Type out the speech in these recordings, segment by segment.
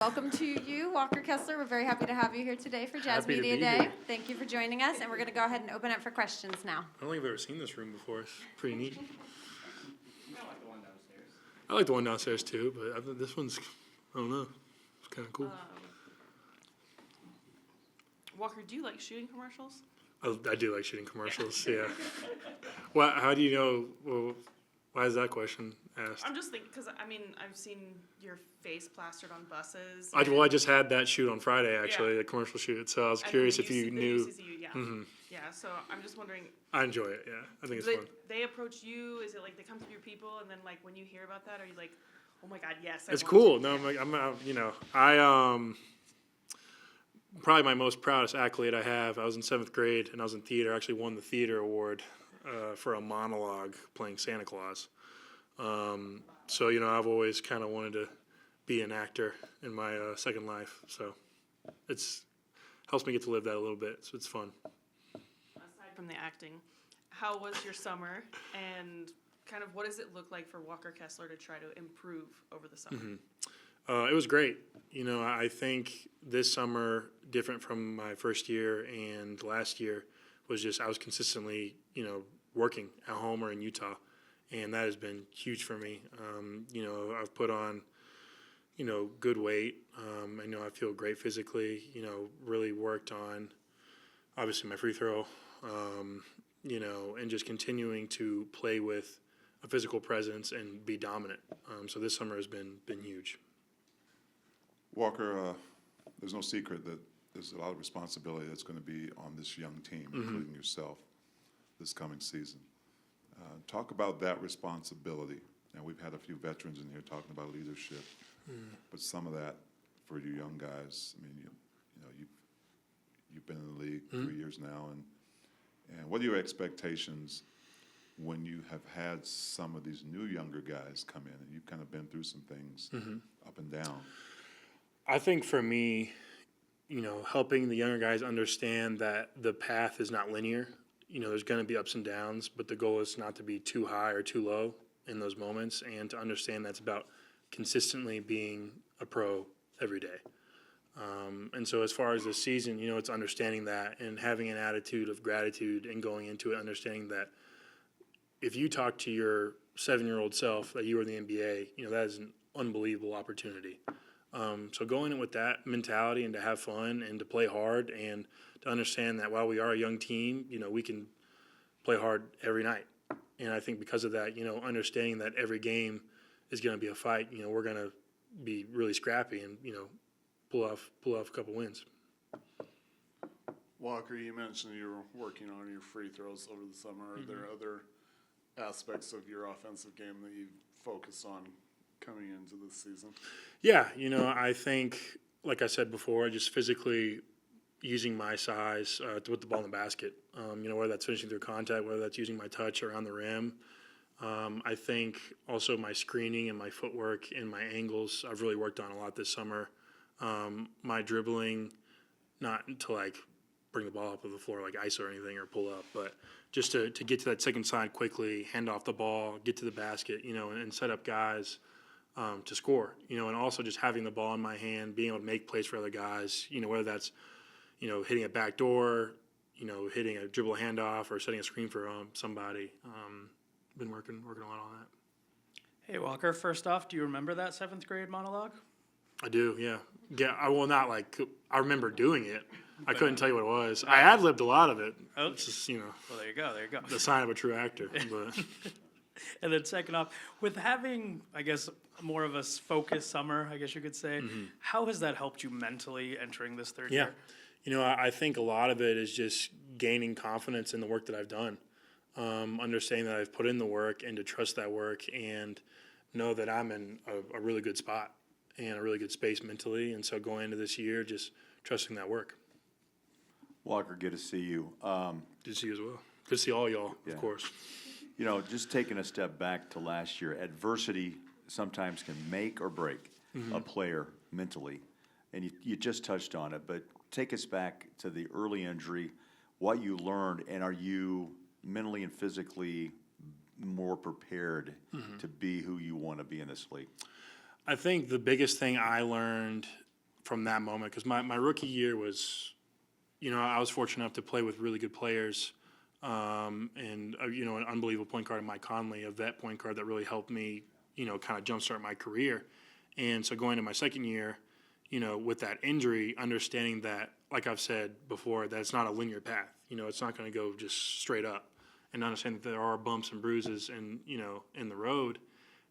Welcome to you, Walker Kessler. We're very happy to have you here today for Jazz Happy to Media be Day. here. Thank you for joining us, and we're going to go ahead and open up for questions now. I don't think I've ever seen this room before. It's pretty neat. I like the one downstairs. I like the one downstairs too, but this one's, I don't know, it's kind of cool. Walker, do you like shooting commercials? I do like shooting commercials, yeah. Well, how do you know, well, why is that question asked? I'm just thinking, because, I've seen your face plastered on buses. I just had that shoot on Friday, actually, Yeah. the commercial shoot, so I was and curious the if you the knew. UCCU, yeah. Mhm. Yeah, so I'm just wondering, I enjoy it, yeah. I think it's do fun. they approach you? Is it like they come to your people, and then like when you hear about that, are you like, oh my God, yes, I It's want cool. to. No, I probably my most proudest accolade I have. I was in 7th grade and I was in theater. I actually won the theater award for a monologue playing Santa Claus. So I've always kind of wanted to be an actor in my second life. So it's helps me get to live that a little bit. So it's fun. Aside from the acting, how was your summer, and kind of what does it look like for Walker Kessler to try to improve over the summer? It was great. I think this summer, different from my first year and last year, was just I was consistently, working at home or in Utah, and that has been huge for me. I've put on, good weight. I know I feel great physically. Really worked on, obviously, my free throw, and just continuing to play with a physical presence and be dominant. So this summer has been huge. Walker, there's no secret that there's a lot of responsibility that's going to be on this young team, including yourself, this coming season. Talk about that responsibility. Now, we've had a few veterans in here talking about leadership, but some of that for you young guys. You've been in the league 3 years now, and what are your expectations when you have had some of these new younger guys come in, and you've kind of been through some things up and down? I think for me, helping the younger guys understand that the path is not linear. There's going to be ups and downs, but the goal is not to be too high or too low in those moments, and to understand that's about consistently being a pro every day. And so as far as the season, it's understanding that and having an attitude of gratitude and going into it, understanding that if you talk to your 7-year-old self that you were in the NBA, that is an unbelievable opportunity. So going in with that mentality and to have fun and to play hard and to understand that while we are a young team, we can play hard every night. And I think because of that, understanding that every game is going to be a fight, we're going to be really scrappy and, pull off a couple wins. Walker, you mentioned you were working on your free throws over the summer. Are there other aspects of your offensive game that you focus on coming into this season? Yeah, I think, like I said before, just physically using my size to put the ball in the basket. Whether that's finishing through contact, whether that's using my touch around the rim. I think also my screening and my footwork and my angles, I've really worked on a lot this summer. My dribbling, not to bring the ball up to the floor like ice or anything or pull up, but just to get to that second side quickly, hand off the ball, get to the basket, and set up guys to score, and also just having the ball in my hand, being able to make plays for other guys, whether that's, hitting a back door, hitting a dribble handoff or setting a screen for somebody. Been working a lot on that. Hey, Walker, first off, do you remember that 7th grade monologue? I do, yeah. Yeah, I will not I remember doing it. I couldn't tell you what it was. I ad-libbed a lot of it. Okay. It's just, Well, there you go. the sign of a true actor. But And then second off, with having, I guess, more of a focused summer, I guess you could say, how has that helped you mentally entering this third yeah, year? I think a lot of it is just gaining confidence in the work that I've done. Understanding that I've put in the work and to trust that work and know that I'm in a really good spot and a really good space mentally. And so going into this year, just trusting that work. Walker, good to see you. Good to see you as well. Good to see all y'all, Yeah. of course. Just taking a step back to last year, adversity sometimes can make or break a player mentally. And you just touched on it, but take us back to the early injury, what you learned, and are you mentally and physically more prepared to be who you want to be in this league? I think the biggest thing I learned from that moment, because my rookie year was, I was fortunate enough to play with really good players, and an unbelievable point guard in Mike Conley, a vet point guard that really helped me, kind of jumpstart my career. And so going to my second year, with that injury, understanding that, like I've said before, that it's not a linear path. It's not going to go just straight up. And understand that there are bumps and bruises in the road.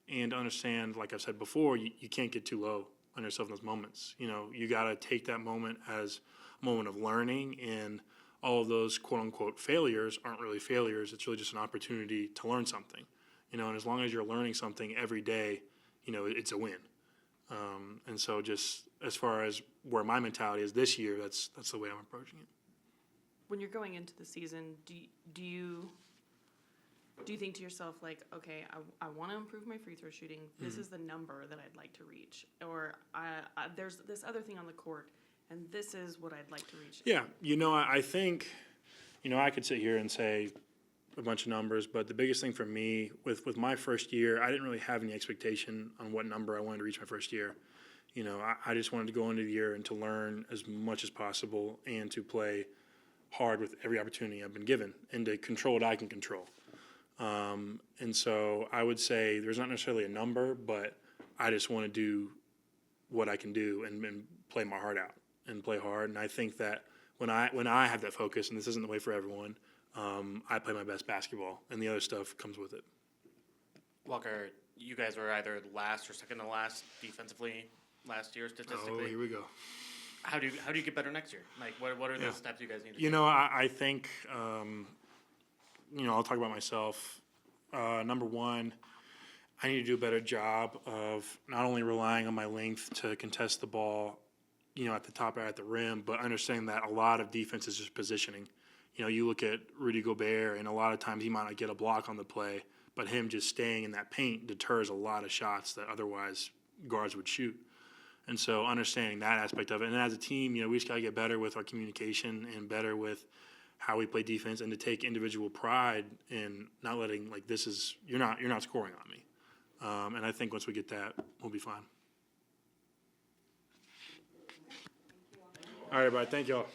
And understand, like I've said before, you can't get too low on yourself in those moments. You got to take that moment as a moment of learning, and all of those quote-unquote failures aren't really failures. It's really just an opportunity to learn something. And as long as you're learning something every day, it's a win. And so just as far as where my mentality is this year, that's the way I'm approaching it. When you're going into the season, do you think to yourself, like, okay, I want to improve my free throw shooting. This is the number that I'd like to reach. Or there's this other thing on the court, and this is what I'd like to reach. Yeah, I think, I could sit here and say a bunch of numbers, but the biggest thing for me with my first year, I didn't really have any expectation on what number I wanted to reach my first year. I just wanted to go into the year and to learn as much as possible and to play hard with every opportunity I've been given and to control what I can control. And so I would say there's not necessarily a number, but I just want to do what I can do and play my heart out and play hard. And I think that when I have that focus, and this isn't the way for everyone, I play my best basketball, and the other stuff comes with it. Walker, you guys were either last or second to last defensively last year statistically. Oh, here we go. How do you get better next year? Like, what are the steps you guys need to You take? know, I think, I'll talk about myself. Number one, I need to do a better job of not only relying on my length to contest the ball, at the top or at the rim, but understanding that a lot of defense is just positioning. You look at Rudy Gobert, and a lot of times he might not get a block on the play, but him just staying in that paint deters a lot of shots that otherwise guards would shoot. And so understanding that aspect of it, and as a team, we just got to get better with our communication and better with how we play defense, and to take individual pride in not letting, like, you're not scoring on me. And I think once we get that, we'll be fine. All right, everybody. Thank y'all.